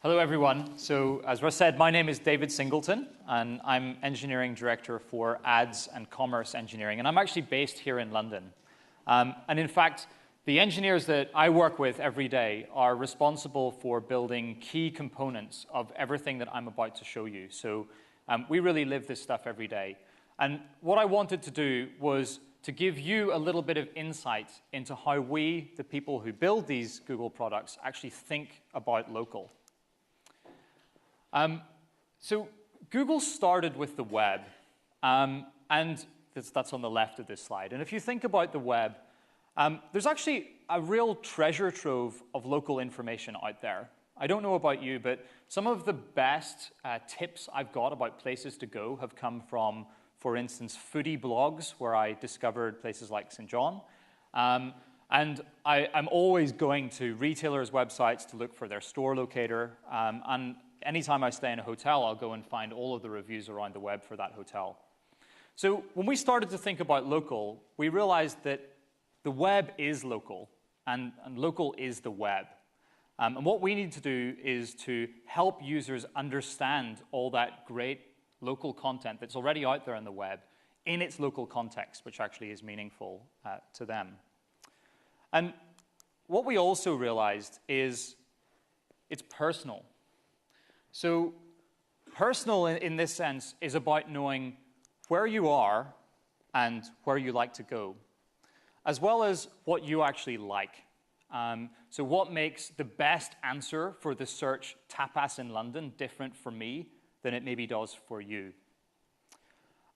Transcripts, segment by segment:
Hello, everyone. So, as Russ said, my name is David Singleton, and I'm Engineering Director for Ads and Commerce Engineering, and I'm actually based here in London. And in fact, the engineers that I work with every day are responsible for building key components of everything that I'm about to show you. So, we really live this stuff every day. And what I wanted to do was to give you a little bit of insight into how we, the people who build these Google products, actually think about local. So Google started with the web, and that's on the left of this slide. And if you think about the web, there's actually a real treasure trove of local information out there. I don't know about you, but some of the best tips I've got about places to go have come from, for instance, foodie blogs, where I discovered places like St. John. And I'm always going to retailers' websites to look for their store locator. And anytime I stay in a hotel, I'll go and find all of the reviews around the web for that hotel. So when we started to think about local, we realized that the web is local, and local is the web. And what we need to do is to help users understand all that great local content that's already out there on the web in its local context, which actually is meaningful to them. And what we also realized is it's personal. So personal in this sense is about knowing where you are and where you like to go, as well as what you actually like. So what makes the best answer for the search tapas in London different for me than it maybe does for you?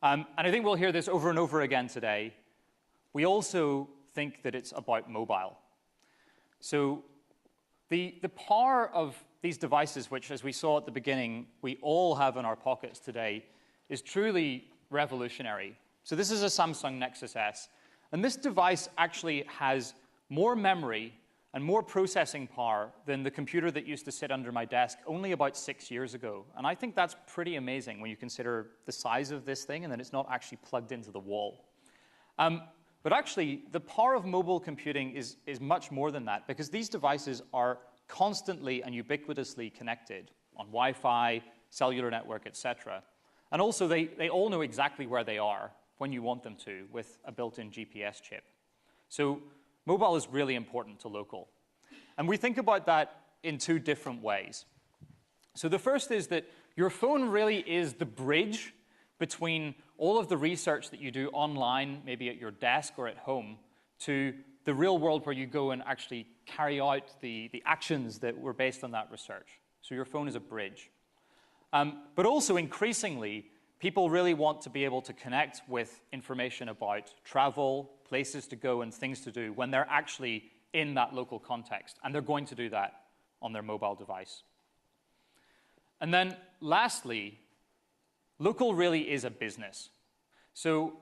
And I think we'll hear this over and over again today. We also think that it's about mobile. So the power of these devices, which, as we saw at the beginning, we all have in our pockets today, is truly revolutionary. So this is a Samsung Nexus S. And this device actually has more memory and more processing power than the computer that used to sit under my desk only about 6 years ago. And I think that's pretty amazing when you consider the size of this thing and that it's not actually plugged into the wall. But actually, the power of mobile computing is much more than that, because these devices are constantly and ubiquitously connected on Wi-Fi, cellular network, etc. And also, they all know exactly where they are when you want them to with a built-in GPS chip. So mobile is really important to local. And we think about that in two different ways. So the first is that your phone really is the bridge between all of the research that you do online, maybe at your desk or at home, to the real world where you go and actually carry out the actions that were based on that research. So your phone is a bridge. But also, increasingly, people really want to be able to connect with information about travel, places to go, and things to do when they're actually in that local context. And they're going to do that on their mobile device. And then, lastly, local really is a business. So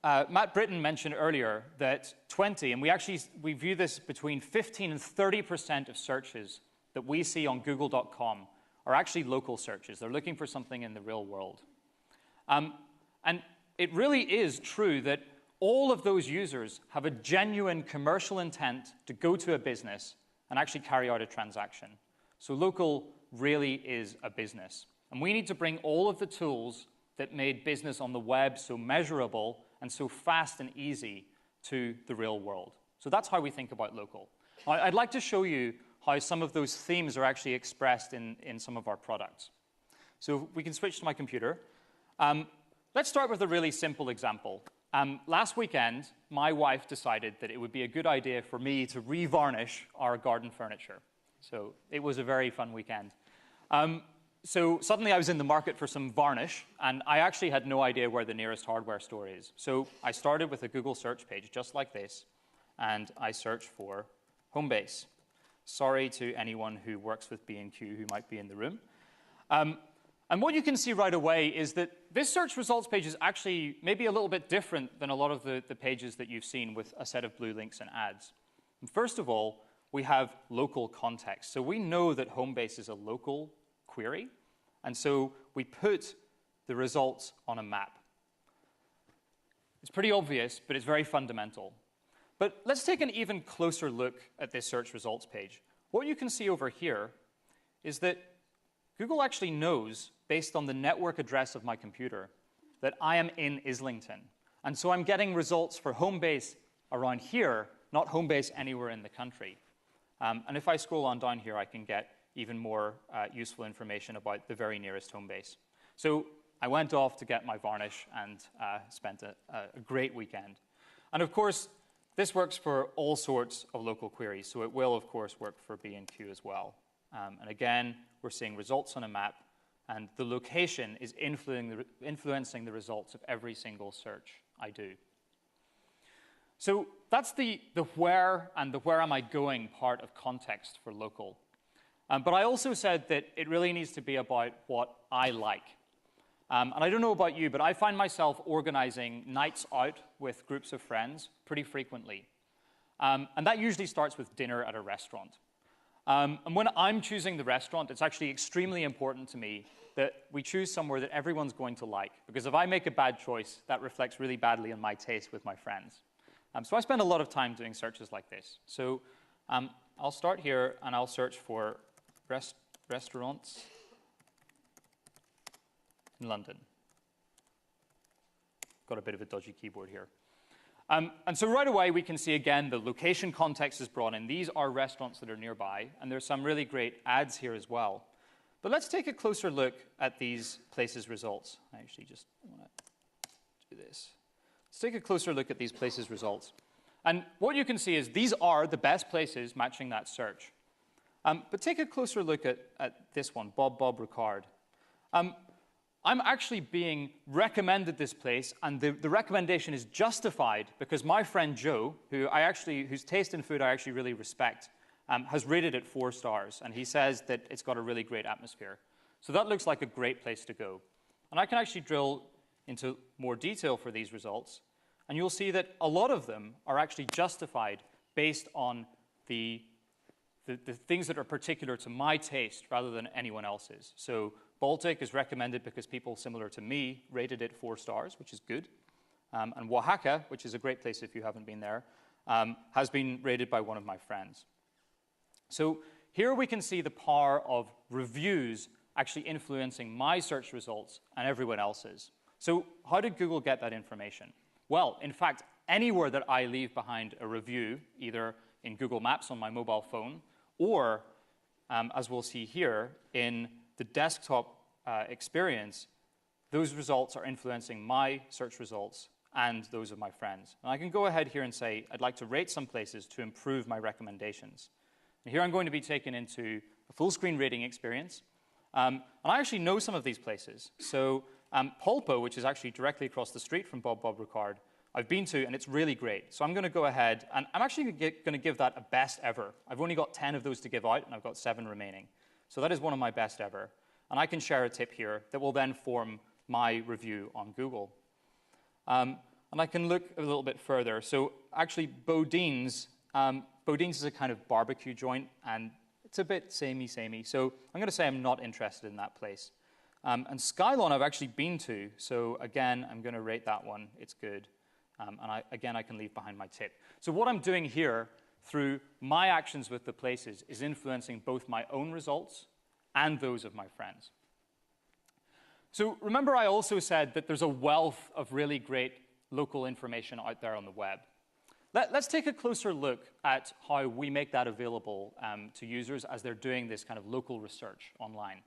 Matt Britton mentioned earlier that 20, and we view this between 15 and 30% of searches that we see on Google.com are actually local searches. They're looking for something in the real world. And it really is true that all of those users have a genuine commercial intent to go to a business and actually carry out a transaction. So local really is a business. And we need to bring all of the tools that made business on the web so measurable and so fast and easy to the real world. So that's how we think about local. I'd like to show you how some of those themes are actually expressed in some of our products. So we can switch to my computer. Let's start with a really simple example. Last weekend, my wife decided that it would be a good idea for me to revarnish our garden furniture. So it was a very fun weekend. So suddenly I was in the market for some varnish, and I actually had no idea where the nearest hardware store is. So I started with a Google search page just like this, and I searched for Homebase. Sorry to anyone who works with B&Q who might be in the room. And what you can see right away is that this search results page is actually maybe a little bit different than a lot of the pages that you've seen with a set of blue links and ads. And first of all, we have local context. So we know that Homebase is a local query, and so we put the results on a map. It's pretty obvious, but it's very fundamental. But let's take an even closer look at this search results page. What you can see over here is that Google actually knows, based on the network address of my computer, that I am in Islington. And so I'm getting results for home base around here, not home base anywhere in the country. And if I scroll on down here, I can get even more useful information about the very nearest home base. So I went off to get my varnish and spent a great weekend. And of course, this works for all sorts of local queries, so it will, of course, work for B&Q as well. And again, we're seeing results on a map, and the location is influencing the results of every single search I do. So that's the where and the where am I going part of context for local. But I also said that it really needs to be about what I like. And I don't know about you, but I find myself organizing nights out with groups of friends pretty frequently. And that usually starts with dinner at a restaurant. And when I'm choosing the restaurant, it's actually extremely important to me that we choose somewhere that everyone's going to like. Because if I make a bad choice, that reflects really badly on my taste with my friends. So I spend a lot of time doing searches like this. So I'll start here, and I'll search for restaurants in London. Got a bit of a dodgy keyboard here. And so right away, we can see, again, the location context is brought in. These are restaurants that are nearby, and there's some really great ads here as well. But let's take a closer look at these places' results. I actually just want to do this. Let's take a closer look at these places' results. And what you can see is these are the best places matching that search. But take a closer look at this one, Bob Ricard. I'm actually being recommended this place, and the recommendation is justified because my friend Joe, whose taste in food I actually really respect, has rated it 4 stars, and he says that it's got a really great atmosphere. So that looks like a great place to go. And I can actually drill into more detail for these results, and you'll see that a lot of them are actually justified based on the things that are particular to my taste rather than anyone else's. So Baltic is recommended because people similar to me rated it 4 stars, which is good. And Oaxaca, which is a great place if you haven't been there, has been rated by one of my friends. So here we can see the power of reviews actually influencing my search results and everyone else's. So how did Google get that information? Well, in fact, anywhere that I leave behind a review, either in Google Maps on my mobile phone or, as we'll see here, in the desktop experience, those results are influencing my search results and those of my friends. And I can go ahead here and say, I'd like to rate some places to improve my recommendations. And here I'm going to be taken into a full-screen rating experience. And I actually know some of these places. So Polpo, which is actually directly across the street from Bob Ricard, I've been to, and it's really great. So I'm going to go ahead, and I'm actually going to give that a best ever. I've only got 10 of those to give out, and I've got 7 remaining. So that is one of my best ever. And I can share a tip here that will then form my review on Google. And I can look a little bit further. So actually, Bodine's is a kind of barbecue joint, and it's a bit samey. So I'm going to say I'm not interested in that place. And Skylon I've actually been to. So again, I'm going to rate that one. It's good. And I can leave behind my tip. So what I'm doing here through my actions with the places is influencing both my own results and those of my friends. So remember I also said that there's a wealth of really great local information out there on the web. Let's take a closer look at how we make that available to users as they're doing this kind of local research online.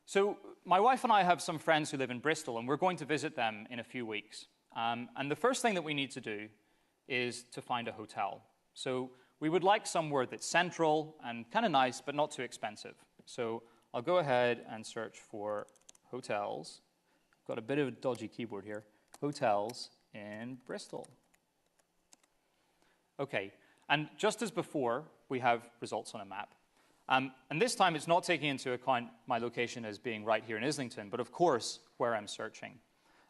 So my wife and I have some friends who live in Bristol, and we're going to visit them in a few weeks. And the first thing that we need to do is to find a hotel. So we would like somewhere that's central and kind of nice, but not too expensive. So I'll go ahead and search for hotels. I've got a bit of a dodgy keyboard here. Hotels in Bristol. OK, and just as before, we have results on a map. And this time, it's not taking into account my location as being right here in Islington, but of course, where I'm searching.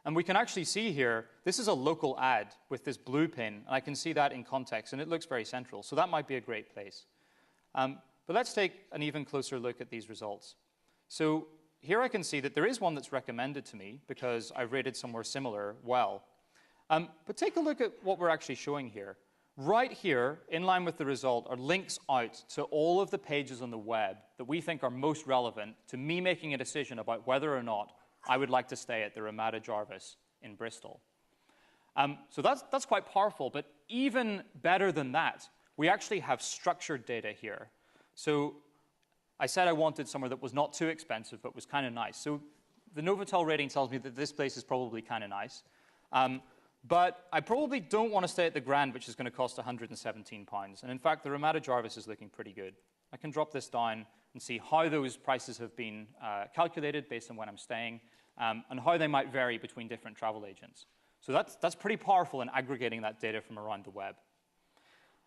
And we can actually see here, this is a local ad with this blue pin, and I can see that in context, and it looks very central. So that might be a great place. But let's take an even closer look at these results. So here I can see that there is one that's recommended to me because I've rated somewhere similar well. But take a look at what we're actually showing here. right here, in line with the result, are links out to all of the pages on the web that we think are most relevant to me making a decision about whether or not I would like to stay at the Ramada Jarvis in Bristol. So that's quite powerful, but even better than that, we actually have structured data here. So I said I wanted somewhere that was not too expensive, but was kind of nice. So the Novotel rating tells me that this place is probably kind of nice. But I probably don't want to stay at the Grand, which is going to cost £117. And in fact, the Ramada Jarvis is looking pretty good. I can drop this down and see how those prices have been calculated based on when I'm staying, and how they might vary between different travel agents. So that's pretty powerful in aggregating that data from around the web.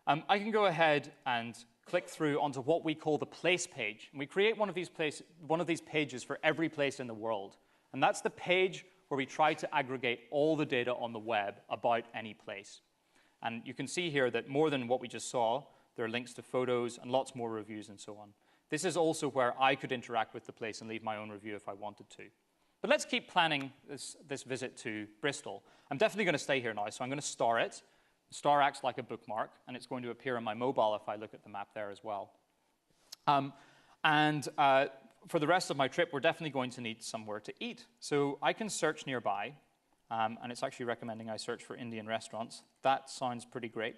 I can go ahead and click through onto what we call the place page. And we create one of these pages for every place in the world. And that's the page where we try to aggregate all the data on the web about any place. And you can see here that more than what we just saw, there are links to photos and lots more reviews and so on. This is also where I could interact with the place and leave my own review if I wanted to. But let's keep planning this visit to Bristol. I'm definitely going to stay here now, so I'm going to star it. The star acts like a bookmark, and it's going to appear on my mobile if I look at the map there as well. For the rest of my trip, we're definitely going to need somewhere to eat. So I can search nearby, and it's actually recommending I search for Indian restaurants. That sounds pretty great.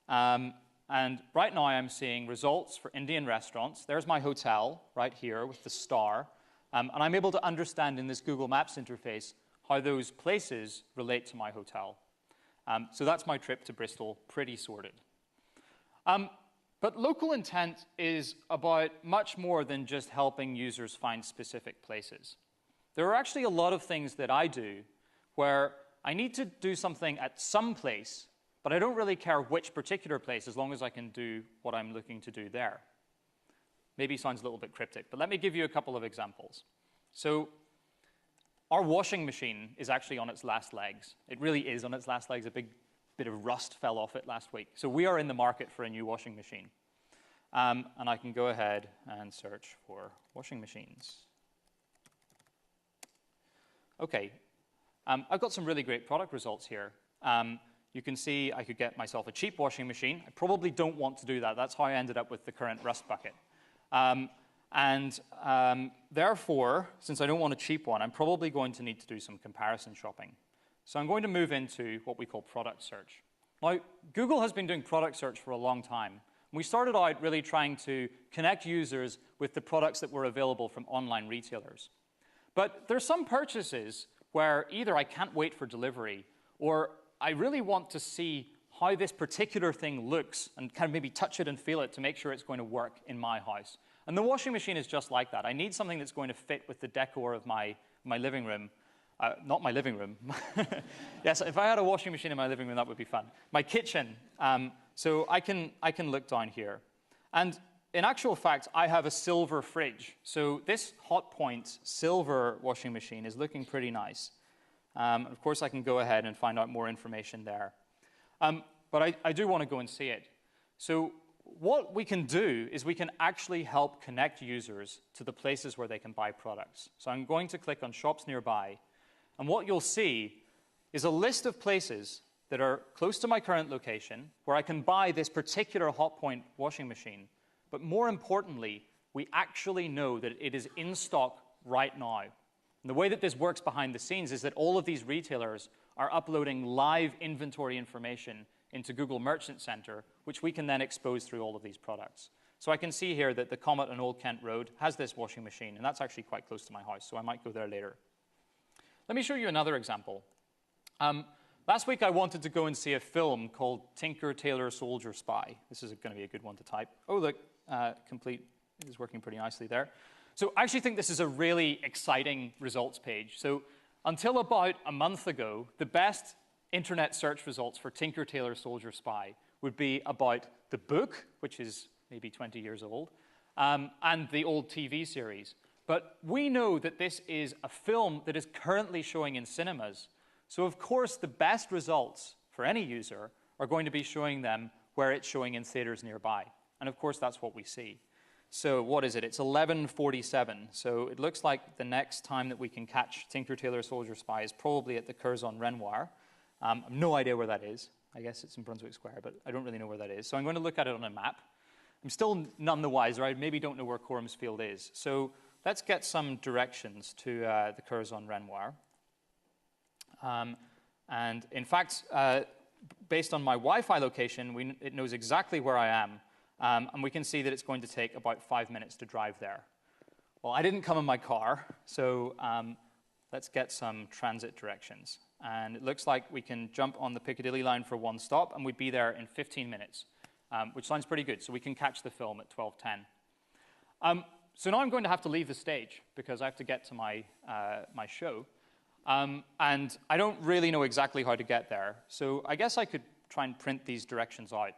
And right now I'm seeing results for Indian restaurants. There's my hotel right here with the star. And I'm able to understand in this Google Maps interface how those places relate to my hotel. So that's my trip to Bristol, pretty sorted. But local intent is about much more than just helping users find specific places. There are actually a lot of things that I do where I need to do something at some place, but I don't really care which particular place as long as I can do what I'm looking to do there. Maybe sounds a little bit cryptic, but let me give you a couple of examples. So our washing machine is actually on its last legs. It really is on its last legs. A big bit of rust fell off it last week. So we are in the market for a new washing machine. And I can go ahead and search for washing machines. OK. I've got some really great product results here. You can see I could get myself a cheap washing machine. I probably don't want to do that. That's how I ended up with the current rust bucket. Therefore, since I don't want a cheap one, I'm probably going to need to do some comparison shopping. So I'm going to move into what we call product search. Now, Google has been doing product search for a long time. We started out really trying to connect users with the products that were available from online retailers. But there's some purchases where either I can't wait for delivery, or I really want to see how this particular thing looks and kind of maybe touch it and feel it to make sure it's going to work in my house. And the washing machine is just like that. I need something that's going to fit with the decor of my living room. Not my living room. Yes, if I had a washing machine in my living room, that would be fun. My kitchen. So I can look down here. And in actual fact, I have a silver fridge. So this Hotpoint silver washing machine is looking pretty nice. Of course, I can go ahead and find out more information there. But I do want to go and see it. So what we can do is we can actually help connect users to the places where they can buy products. So I'm going to click on Shops Nearby. And what you'll see is a list of places that are close to my current location where I can buy this particular Hotpoint washing machine. But more importantly, we actually know that it is in stock right now. And the way that this works behind the scenes is that all of these retailers are uploading live inventory information into Google Merchant Center, which we can then expose through all of these products. So I can see here that the Comet on Old Kent Road has this washing machine, and that's actually quite close to my house, so I might go there later. Let me show you another example. Last week, I wanted to go and see a film called Tinker, Tailor, Soldier, Spy. This is going to be a good one to type. Oh, look, complete is working pretty nicely there. So I actually think this is a really exciting results page. So until about a month ago, the best internet search results for Tinker, Tailor, Soldier, Spy would be about the book, which is maybe 20 years old, and the old TV series. But we know that this is a film that is currently showing in cinemas. So of course, the best results for any user are going to be showing them where it's showing in theaters nearby. And of course, that's what we see. So what is it? It's 11:47. So it looks like the next time that we can catch Tinker, Tailor, Soldier, Spy is probably at the Curzon Renoir. I have no idea where that is. I guess it's in Brunswick Square, but I don't really know where that is. So I'm going to look at it on a map. I'm still none the wiser. I maybe don't know where Coram's Field is. So let's get some directions to the Curzon-Renoir. And in fact, based on my Wi-Fi location, it knows exactly where I am. And we can see that it's going to take about 5 minutes to drive there. Well, I didn't come in my car, so let's get some transit directions. And it looks like we can jump on the Piccadilly line for one stop, and we'd be there in 15 minutes, which sounds pretty good. So we can catch the film at 12:10. So now I'm going to have to leave the stage because I have to get to my show. And I don't really know exactly how to get there. So I guess I could try and print these directions out.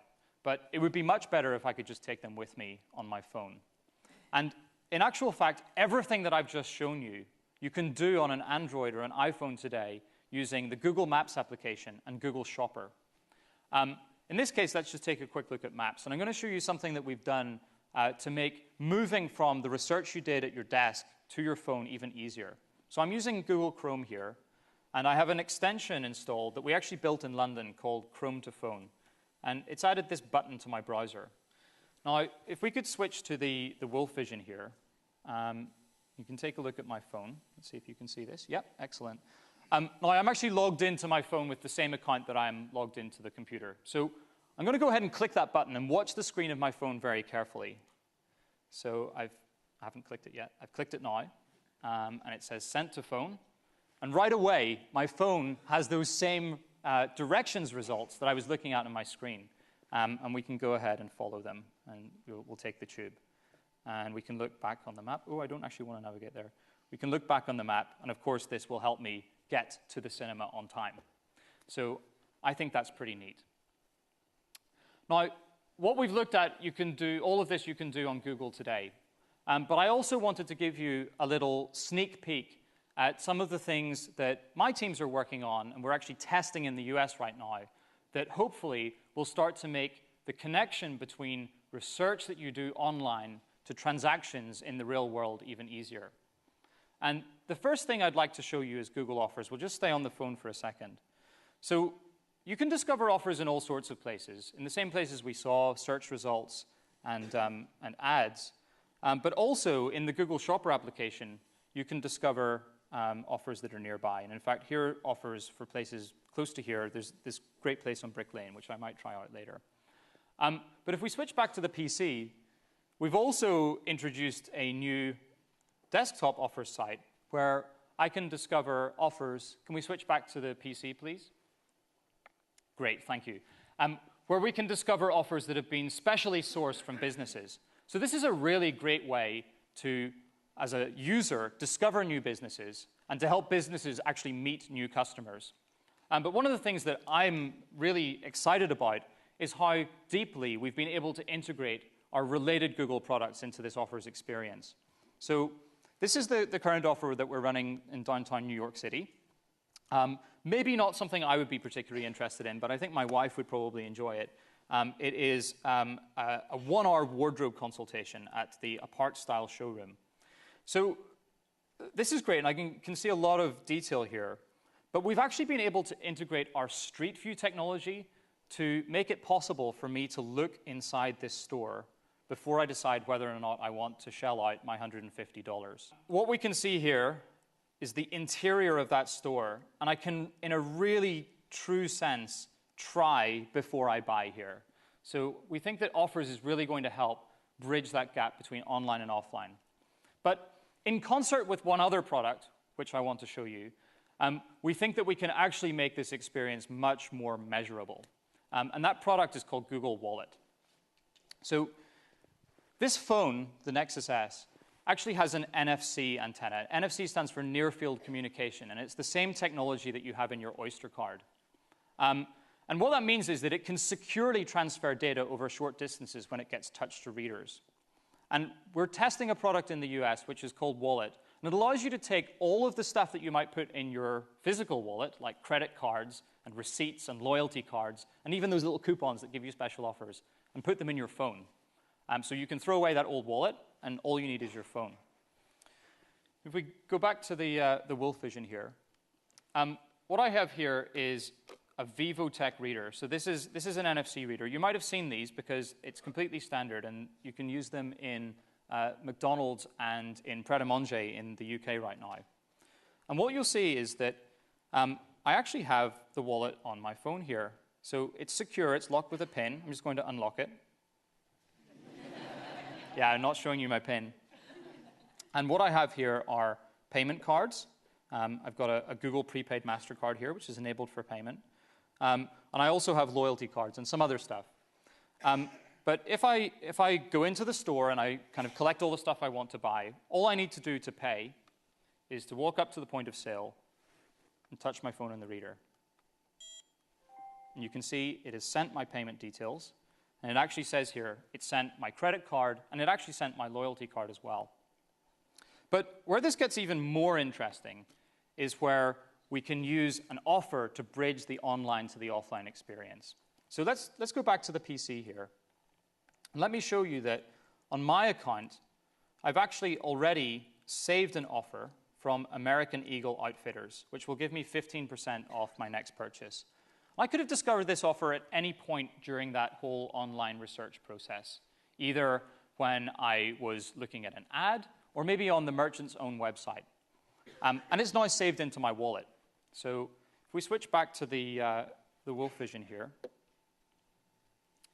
But it would be much better if I could just take them with me on my phone. And in actual fact, everything that I've just shown you, you can do on an Android or an iPhone today using the Google Maps application and Google Shopper. In this case, let's just take a quick look at Maps. And I'm going to show you something that we've done to make moving from the research you did at your desk to your phone even easier. So I'm using Google Chrome here, and I have an extension installed that we actually built in London called Chrome to Phone. And it's added this button to my browser. Now, if we could switch to the Wolf Vision here, you can take a look at my phone. Let's see if you can see this. Yep, excellent. Now, I'm actually logged into my phone with the same account that I'm logged into the computer. So I'm going to go ahead and click that button and watch the screen of my phone very carefully. So I haven't clicked it yet. I've clicked it now, and it says Sent to Phone. And right away, my phone has those same directions results that I was looking at on my screen. And we can go ahead and follow them, and we'll take the tube. And we can look back on the map. Oh, I don't actually want to navigate there. We can look back on the map, and of course, this will help me get to the cinema on time. So I think that's pretty neat. Now, what we've looked at, you can do, all of this you can do on Google today. But I also wanted to give you a little sneak peek at some of the things that my teams are working on, and we're actually testing in the US right now, that hopefully will start to make the connection between research that you do online to transactions in the real world even easier. And the first thing I'd like to show you is Google Offers. We'll just stay on the phone for a second. So you can discover offers in all sorts of places, in the same places we saw, search results and ads. But also in the Google Shopper application, you can discover offers that are nearby. And in fact, here are offers for places close to here. There's this great place on Brick Lane, which I might try out later. But if we switch back to the PC, we've also introduced a new desktop offers site where I can discover offers. Can we switch back to the PC, please? Great, thank you. Where we can discover offers that have been specially sourced from businesses. So this is a really great way to, as a user, discover new businesses and to help businesses actually meet new customers. But one of the things that I'm really excited about is how deeply we've been able to integrate our related Google products into this offers experience. So this is the current offer that we're running in downtown New York City. Maybe not something I would be particularly interested in, but I think my wife would probably enjoy it. It is a one-hour wardrobe consultation at the Apart Style showroom. So this is great, and I can see a lot of detail here. But we've actually been able to integrate our Street View technology to make it possible for me to look inside this store before I decide whether or not I want to shell out my $150. What we can see here is the interior of that store, and I can, in a really true sense, try before I buy here. So we think that offers is really going to help bridge that gap between online and offline. But in concert with one other product, which I want to show you, we think that we can actually make this experience much more measurable. And that product is called Google Wallet. So this phone, the Nexus S, actually has an NFC antenna. NFC stands for Near Field Communication, and it's the same technology that you have in your Oyster card. And what that means is that it can securely transfer data over short distances when it gets touched to readers. And we're testing a product in the US which is called Wallet, and it allows you to take all of the stuff that you might put in your physical wallet, like credit cards and receipts and loyalty cards, and even those little coupons that give you special offers, and put them in your phone. So you can throw away that old wallet, and all you need is your phone. If we go back to the Wolf Vision here, what I have here is a VivoTech reader. So this is an NFC reader. You might have seen these because it's completely standard, and you can use them in McDonald's and in Pret a Manger in the UK right now. And what you'll see is that I actually have the wallet on my phone here. So it's secure, it's locked with a PIN. I'm just going to unlock it. Yeah, I'm not showing you my PIN. And what I have here are payment cards. I've got a Google prepaid MasterCard here, which is enabled for payment. And I also have loyalty cards and some other stuff. But if I go into the store and I kind of collect all the stuff I want to buy, all I need to do to pay is to walk up to the point of sale and touch my phone in the reader. And you can see it has sent my payment details. And it actually says here, it sent my credit card, and it actually sent my loyalty card as well. But where this gets even more interesting is where we can use an offer to bridge the online to the offline experience. So let's go back to the PC here. And let me show you that on my account, I've actually already saved an offer from American Eagle Outfitters, which will give me 15% off my next purchase. I could have discovered this offer at any point during that whole online research process, either when I was looking at an ad or maybe on the merchant's own website. And it's now saved into my wallet. So if we switch back to the Wolf Vision here,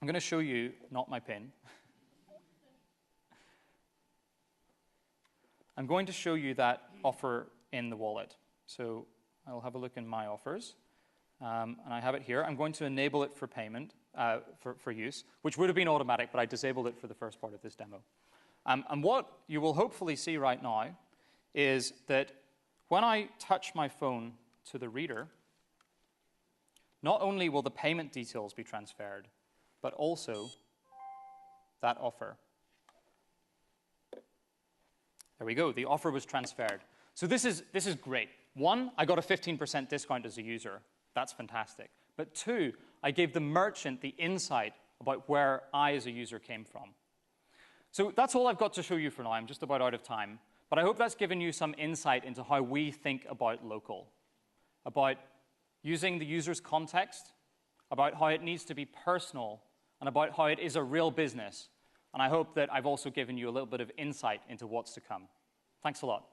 I'm going to show you, not my PIN. I'm going to show you that offer in the wallet. So I'll have a look in my offers. And I have it here. I'm going to enable it for payment, for use, which would have been automatic, but I disabled it for the first part of this demo. And what you will hopefully see right now is that when I touch my phone to the reader, not only will the payment details be transferred, but also that offer. There we go. The offer was transferred. So this is great. One, I got a 15% discount as a user. That's fantastic. But two, I gave the merchant the insight about where I as a user came from. So that's all I've got to show you for now. I'm just about out of time. But I hope that's given you some insight into how we think about local, about using the user's context, about how it needs to be personal, and about how it is a real business. And I hope that I've also given you a little bit of insight into what's to come. Thanks a lot.